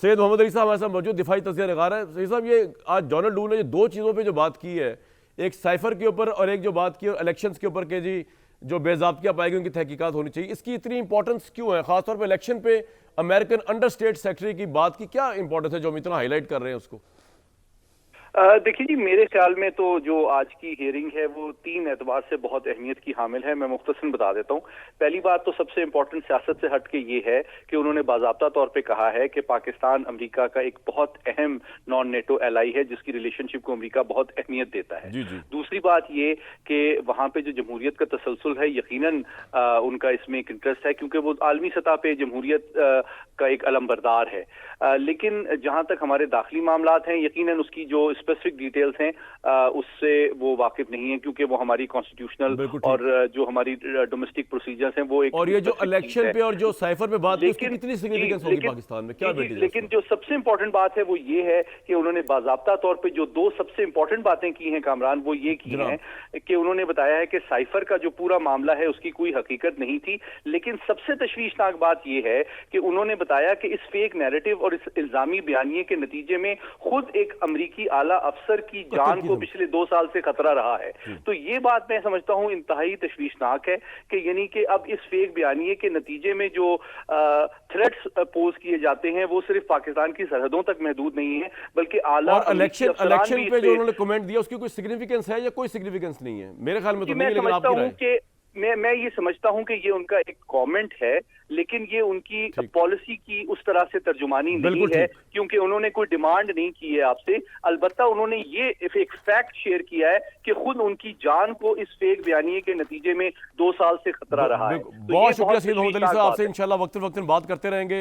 सैयद मोहम्मद अली साहब हमारे साथ मौजूद, दिफाई तज़किया निगार है। सैयद साहब, ये आज जॉनल डू ने जो दो चीज़ों पे जो बात की है, एक साइफर के ऊपर और एक जो बात की इलेक्शंस के ऊपर के जी जो बेज़ाब्तियाँ पाई गई उनकी तहकीकात होनी चाहिए, इसकी इतनी इंपॉर्टेंस क्यों है? खासतौर पर इलेक्शन पे अमेरिकन अंडर स्टेट सेक्रेटरी की बात की क्या इंपॉर्टेंस है जो हम इतना हाईलाइट कर रहे हैं उसको? देखिए जी, मेरे ख्याल में तो जो आज की हियरिंग है वो 3 एतबार से बहुत अहमियत की हामिल है। मैं मुख्तसर बता देता हूँ। पहली बात तो सबसे इम्पोर्टेंट सियासत से हट के ये है कि उन्होंने बाज़ाब्ता तौर पे कहा है कि पाकिस्तान अमेरिका का एक बहुत अहम नॉन नेटो एलाई है जिसकी रिलेशनशिप को अमेरिका बहुत अहमियत देता है। जी जी। दूसरी बात ये कि वहाँ पे जो जमहूरियत का तसलसल है, यकीनन उनका इसमें एक इंटरेस्ट है क्योंकि वो आलमी सतह पे जमहूरियत का एक अलमबरदार है। लेकिन जहाँ तक हमारे दाखिली मामलात हैं, यकीनन उसकी जो स्पेसिफिक डिटेल्स हैं उससे वो वाकिफ नहीं है क्योंकि वो हमारी कॉन्स्टिट्यूशनल और जो हमारी डोमेस्टिक प्रोसीजर्स हैं वो एक और ये जो इलेक्शन पे और जो साइफर पे बात की उसकी लेकिन कितनी सिग्निफिकेंस होगी पाकिस्तान में, क्या वेटेज है लेकिन उसका? जो सबसे इंपॉर्टेंट बात है वो ये है कि उन्होंने बाज़ाब्ता तौर पे जो दो सबसे इंपॉर्टेंट बातें की हैं कामरान, वो ये की हैं कि उन्होंने बताया है कि साइफर का जो पूरा मामला है उसकी कोई हकीकत नहीं थी। लेकिन सबसे तशवीशनाक बात ये है कि उन्होंने बताया कि इस फेक नैरेटिव और इस इल्जामी बयानिए के नतीजे में खुद एक अमरीकी आला अफसर की जान को पिछले 2 साल से खतरा रहा है। तो ये बात मैं समझता हूं इंतहाई तशवीशनाक है कि यानी कि अब इस फेक बयानिए के नतीजे में जो थ्रेट्स पोज किए जाते हैं वो सिर्फ पाकिस्तान की सरहदों तक महदूद नहीं है बल्कि आला और इलेक्शन पे जो उन्होंने कमेंट दिया उसकी कोई सिग्निफिकेंस है या कोई सिग्निफिकेंस नहीं है? मेरे ख्याल में तो नहीं है, लेकिन आपकी राय। कि मैं ये समझता हूं कि ये उनका एक कमेंट है, लेकिन ये उनकी पॉलिसी की उस तरह से तर्जुमानी नहीं है क्योंकि उन्होंने कोई डिमांड नहीं की है आपसे। अलबत्ता उन्होंने ये एक फैक्ट शेयर किया है कि खुद उनकी जान को इस फेक बयानिए के नतीजे में 2 साल से खतरा रहा है। बहुत शुक्रिया सैयद मोहम्मद अली साहब, आपसे इंशाल्लाह वक्त वक्त बात करते रहेंगे।